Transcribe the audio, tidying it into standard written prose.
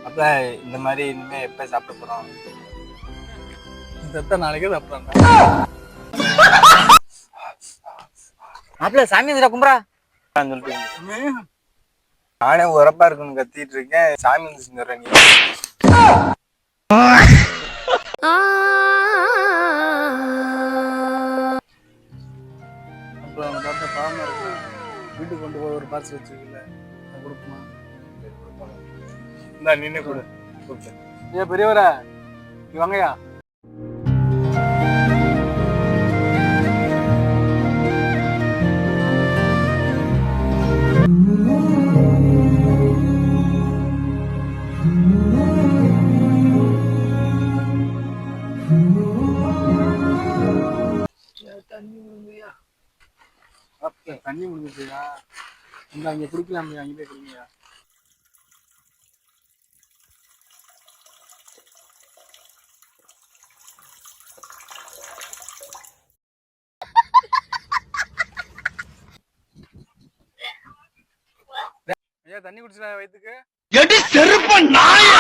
அப்ப இந்த மாதிரி இனிமே எப்ப சாப்பிட போறோம்? செத்த நாளைக்கே சாப்பிடறான்டா. மாப்பிள்ள சாமி வந்துடா கும்பரா சொல்லிட்டு நானே உரப்பா இருக்குன்னு கத்திட்டு இருக்கேன். சாமி வந்து செஞ்சுறேன் நீ. அப்புறம் அவங்க பார்த்தா பாவமா இருக்கு. வீட்டுக்கு கொண்டு போய் ஒரு பார்சல் வச்சிருக்கல, அதை கொடுக்குமா? இந்தா நின்று கொடு. ஏ பெரியவரா, நீ வாங்கயா. தண்ணி முடிஞ்சியா? இந்த அங்க குடிக்கலாமே, அங்கே போய் குடிங்கயா. ஐயா தண்ணி குடிச்சா வயிற்றுக்கு. எடி செருப்ப நாயா.